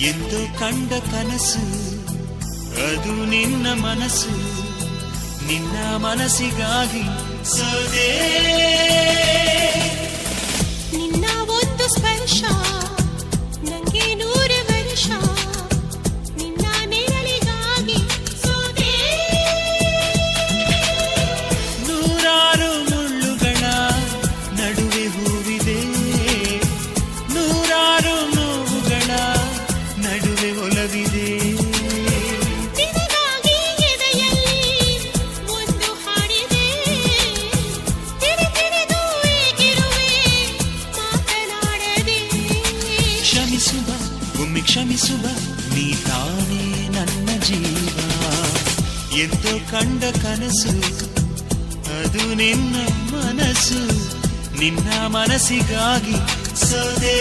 ಎಂದು ಕಂಡ ಕನಸು ಅದು ನಿನ್ನ ಮನಸ್ಸು, ನಿನ್ನ ಮನಸ್ಸಿಗಾಗಿ ಸೋದೆ. ನಿನ್ನ ಒಂದು ಸ್ಪರ್ಶ ನಂಗೆ 100 ವರ್ಷ, ನಿನ್ನ ನೆರಳಿಗಾಗಿ ಸೋದೆ. ನೂರಾರು ಮುಳ್ಳುಗಳ ನಡುವೆ ಹೂವಿದೆ, ನೂರಾರು ನೋವುಗಳ ನಡುವೆ ಒಲವಿದೆ. ನಿನಗಾಗಿ ಎದೆಯಲ್ಲಿ ಒಂದು ಹಾಡಿದೆ, ತಿರುತಿರುದು ಏಗಿರುವೆ ಮಾತನಾಡದೆ. ಕ್ಷಮಿಸುವ ಒಮ್ಮೆ ಕ್ಷಮಿಸುವ, ನೀ ತಾನೇ ನನ್ನ ಜೀವ. ಎಂದೋ ಕಂಡ ಕನಸು ಅದು ನಿನ್ನ ಮನಸ್ಸು, ನಿನ್ನ ಮನಸ್ಸಿಗಾಗಿ ಸೋದೆ.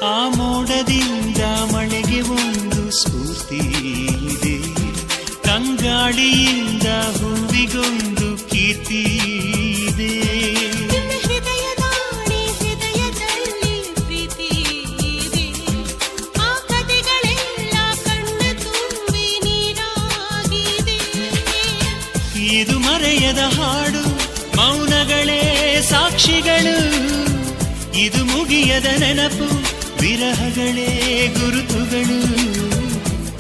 ಆ ಮೋಡದಿಂದ ಮಳೆಗೆ ಒಂದು ಸ್ಫೂರ್ತಿ ಇದೆ, ತಂಗಾಳಿಯಿಂದ ಹೂವಿಗೊಂದು ಕೀರ್ತಿ ಇದೆ. ನಿನ್ನ ಹೃದಯದಾಣೆ ಹೃದಯದಲ್ಲಿ ಪ್ರೀತಿ ಇದೆ, ಆ ಕಥೆಗಳೆಲ್ಲ ಕಣ್ಣ ತುಂಬಿ ನೀರಾಗಿದೆ. ಇದು ಮರೆಯದ ಹಾಡು, ಮೌನಗಳೇ ಸಾಕ್ಷಿಗಳು. ಇದು ಮುಗಿಯದ ನೆನಪು, ವಿರಹಗಳೇ ಗುರುತುಗಳು.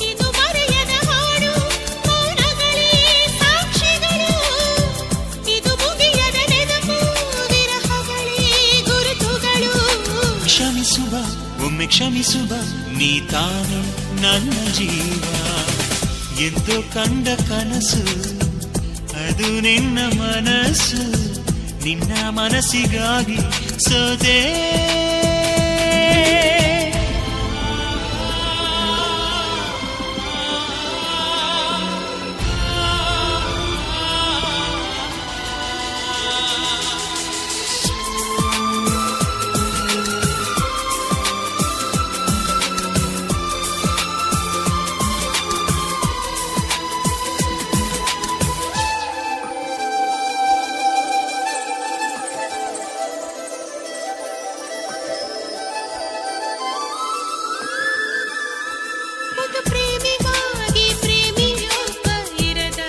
ಇದು ಮರೆಯದ ಹಾಡು, ಮೌನಗಳೇ ಸಾಕ್ಷಿಗಳು. ಇದು ಮುಗಿಯದ ನೆನಪು, ವಿರಹಗಳೇ ಗುರುತುಗಳು. ಕ್ಷಮಿಸುವ ಒಮ್ಮೆ ಕ್ಷಮಿಸುವ, ನೀ ತಾನೇ ನನ್ನ ಜೀವ. ಎಂದು ಕಂಡ ಕನಸು ಅದು ನಿನ್ನ ಮನಸ್ಸು, ನಿನ್ನ ಮನಸ್ಸಿಗಾಗಿ ಸೋದೆ. ಒಂದು ಪ್ರೇಮಿಗಾಗಿ ಪ್ರೇಮಿಯೊಬ್ಬ ಇರದ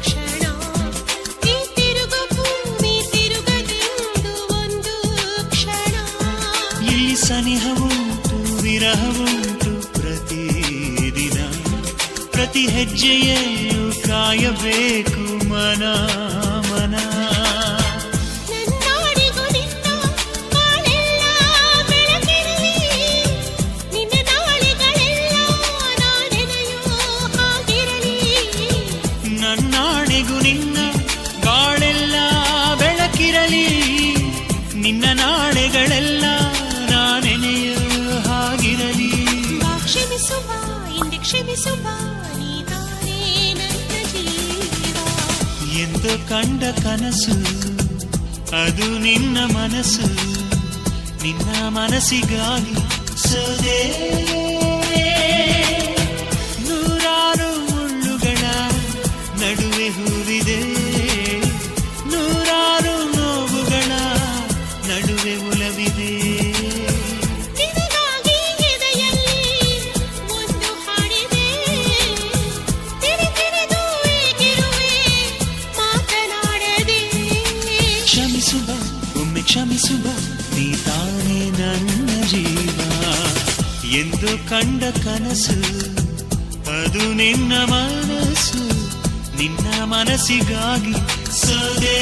ಕ್ಷಣ, ಈ ತಿರುಗು ಭೂಮಿ ತಿರುಗದೆಂದು ಒಂದು ಕ್ಷಣ. ಇಲ್ಲಿ ಸನಿಹವುಂಟು ವಿರಹವುಂಟು ಪ್ರತಿದಿನ, ಪ್ರತಿ ಹೆಜ್ಜೆಯಲ್ಲೂ ಕಾಯಬೇಕು ಮನ ಮನ. ನನ್ನಾಡಿಗೂ ನಿನ್ನ ಬಾಳೆಲ್ಲ ಬೆಳಕಿರಲಿ, ನಿನ್ನ ನಾಳೆಗಳೆಲ್ಲ ನಾನೆನೆಯೋ ಹಾಗಿರಲಿ. ನನ್ನಾಣೆಗೂ ನಿನ್ನ ಬಾಳೆಲ್ಲ ಬೆಳಕಿರಲಿ, ನಿನ್ನ ನಾಳೆಗಳೆಲ್ಲ ನಾನೆನೆಯೋ ಹಾಗಿರಲಿ. ಬಾ ಕ್ಷಮಿಸುವ ಇಂದೆ ಕ್ಷಮಿಸುವ, ನೀ ತಾನೇ ನನ್ನ ಜೀವ. ಎಂದು ಕಂಡ ಕನಸು ಅದು ನಿನ್ನ ಮನಸ್ಸು, ನಿನ್ನ ಮನಸ್ಸಿಗಾಗಿ ಸೋದೆ. ನೂರಾರು ಮುಳ್ಳುಗಳ ನಡುವೆ ಹೂವಿದೆ, ನೂರಾರು ನೋವುಗಳ ನಡುವೆ ಒಲವಿದೆ. ನಿನಗಾಗಿ ಎದೆಯಲ್ಲಿ ಒಂದು ಹಾಡಿದೆ, ತಿರುತಿರುದು ಏಗಿರುವೆ ಮಾತನಾಡದೆ. ಕ್ಷಮಿಸುವ ಒಮ್ಮೆ ಕ್ಷಮಿಸುವ, ನೀ ತಾನೇ ನನ್ನ ಜೀವ. ಎಂದು ಕಂಡ ಕನಸು ಅದು ನಿನ್ನ ಮನಸ್ಸು, ನಿನ್ನ ಮನಸ್ಸಿಗಾಗಿ ಸೋದೆ